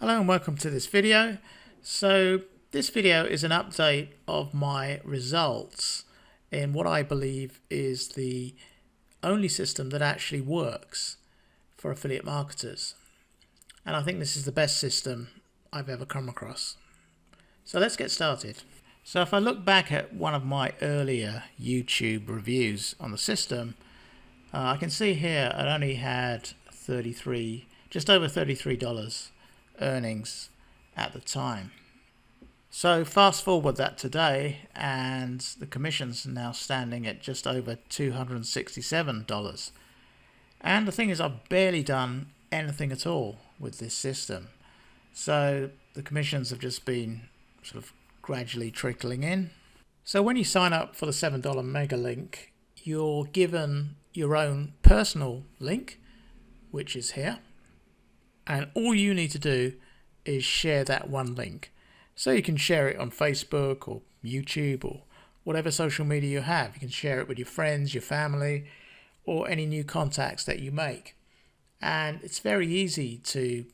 Hello and welcome to this video. So this video is an update of my results in what I believe is the only system that actually works for affiliate marketers. And I think this is the best system I've ever come across. So let's get started. So if I look back at one of my earlier YouTube reviews on the system, I can see here I only had just over $33 earnings at the time. So fast forward that today and the commission's now standing at just over $267. And the thing is, I've barely done anything at all with this system. So the commissions have just been sort of gradually trickling in. So when you sign up for the $7 Megalink, you're given your own personal link, which is here. And all you need to do is share that one link. So you can share it on Facebook or YouTube or whatever social media you have. You can share it with your friends, your family, or any new contacts that you make. And it's very easy to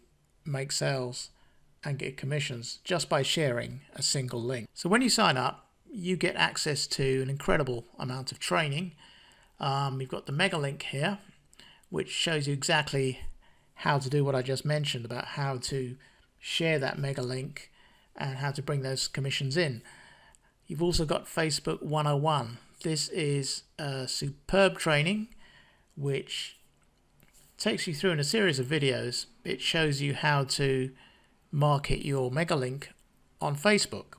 make sales and get commissions just by sharing a single link. So when you sign up, you get access to an incredible amount of training. You've got the Megalink here, which shows you exactly how to do what I just mentioned about how to share that Megalink and how to bring those commissions in. You've also got Facebook 101. This is a superb training which takes you through in a series of videos. It shows you how to market your Megalink on Facebook.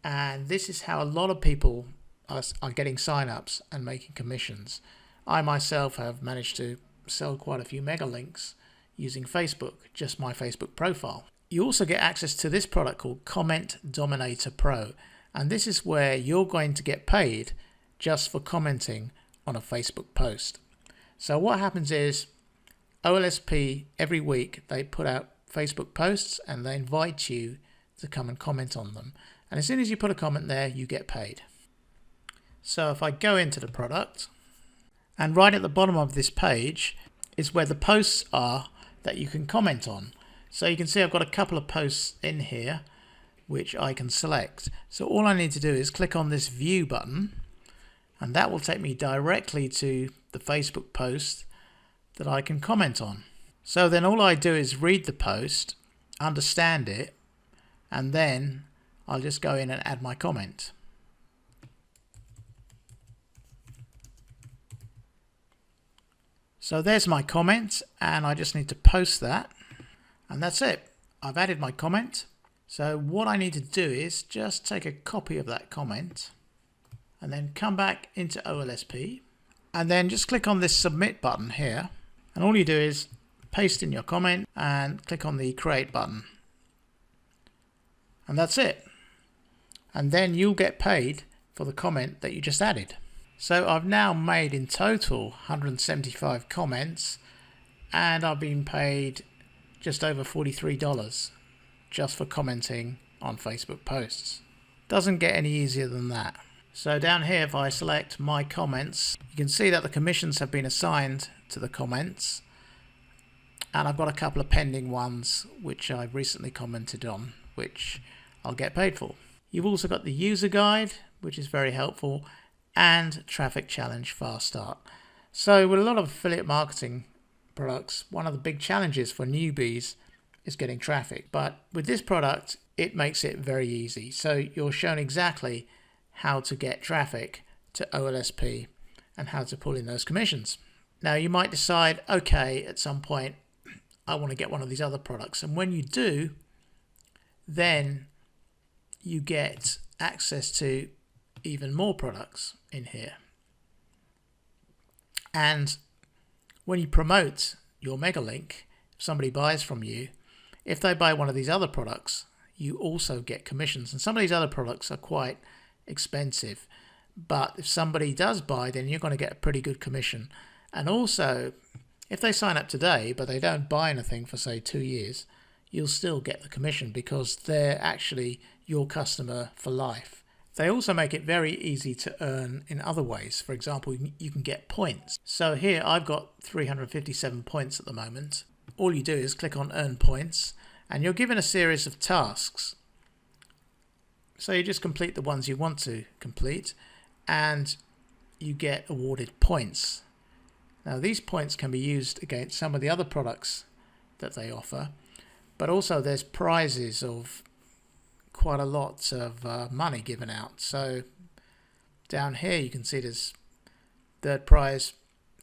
And this is how a lot of people are getting sign-ups and making commissions. I myself have managed to sell quite a few Megalinks using Facebook, just my Facebook profile. You also get access to this product called Comment Dominator Pro, and this is where you're going to get paid just for commenting on a Facebook post. So what happens is OLSP every week they put out Facebook posts and they invite you to come and comment on them, and as soon as you put a comment there you get paid. So if I go into the product, and right at the bottom of this page is where the posts are that you can comment on. So you can see I've got a couple of posts in here which I can select. So all I need to do is click on this view button, and that will take me directly to the Facebook post that I can comment on. So then all I do is read the post, understand it, and then I'll just go in and add my comment. So there's my comment, and I just need to post that, and that's it. I've added my comment. So what I need to do is just take a copy of that comment and then come back into OLSP and then just click on this submit button here, and all you do is paste in your comment and click on the create button, and that's it. And then you'll get paid for the comment that you just added. So I've now made in total 175 comments, and I've been paid just over $43 just for commenting on Facebook posts. Doesn't get any easier than that. So down here, if I select my comments, you can see that the commissions have been assigned to the comments, and I've got a couple of pending ones which I've recently commented on, which I'll get paid for. You've also got the user guide, which is very helpful, and traffic challenge fast start. So with a lot of affiliate marketing products, one of the big challenges for newbies is getting traffic, but with this product it makes it very easy. So you're shown exactly how to get traffic to OLSP and how to pull in those commissions. Now you might decide, okay, at some point I want to get one of these other products, and when you do, then you get access to even more products in here. And when you promote your Megalink, if somebody buys from you, if they buy one of these other products, you also get commissions. And some of these other products are quite expensive, but if somebody does buy, then you're going to get a pretty good commission. And also, if they sign up today but they don't buy anything for say 2 years, you'll still get the commission because they're actually your customer for life. They also make it very easy to earn in other ways. For example, you can get points. So here I've got 357 points at the moment. All you do is click on earn points, and you're given a series of tasks. So you just complete the ones you want to complete, and you get awarded points. Now these points can be used against some of the other products that they offer, but also there's prizes of quite a lot of money given out. So down here you can see there's third prize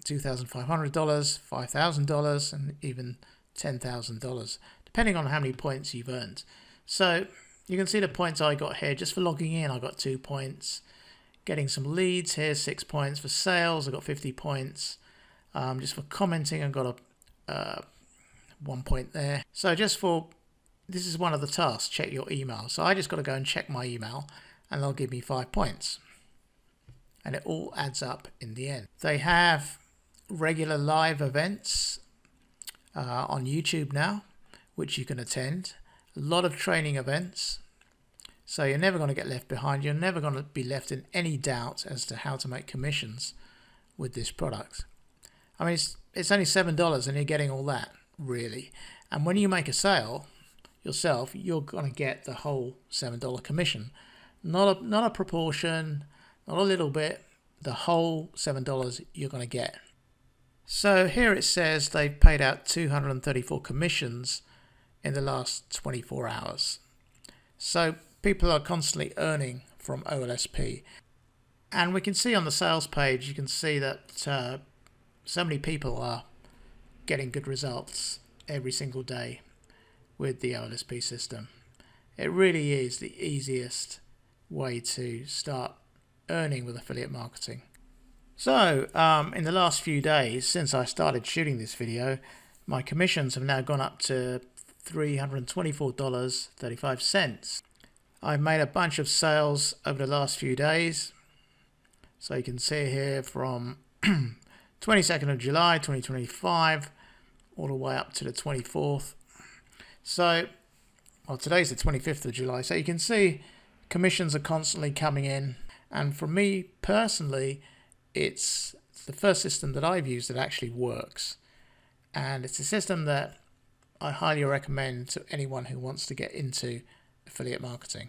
$2,500, $5,000, and even $10,000, depending on how many points you've earned. So you can see the points I got here just for logging in. I got 2 points. Getting some leads here, 6 points. For sales, I got 50 points. Just for commenting, I got a 1 point there. So just for, this is one of the tasks, check your email. So I just got to go and check my email, and they'll give me 5 points. And it all adds up in the end. They have regular live events on YouTube now, which you can attend. A lot of training events. So you're never going to get left behind. You're never going to be left in any doubt as to how to make commissions with this product. I mean, it's only $7 and you're getting all that, really. And when you make a sale yourself, you're going to get the whole $7 commission. Not a proportion, not a little bit, the whole $7 you're going to get. So here it says they've paid out 234 commissions in the last 24 hours. So people are constantly earning from OLSP. And we can see on the sales page, you can see that so many people are getting good results every single day with the OLSP system. It really is the easiest way to start earning with affiliate marketing. So in the last few days since I started shooting this video, my commissions have now gone up to $324.35. I've made a bunch of sales over the last few days. So you can see here from 22nd of July 2025 all the way up to the 24th. So, well, today's the 25th of July. So you can see commissions are constantly coming in. And for me personally, it's the first system that I've used that actually works. And it's a system that I highly recommend to anyone who wants to get into affiliate marketing.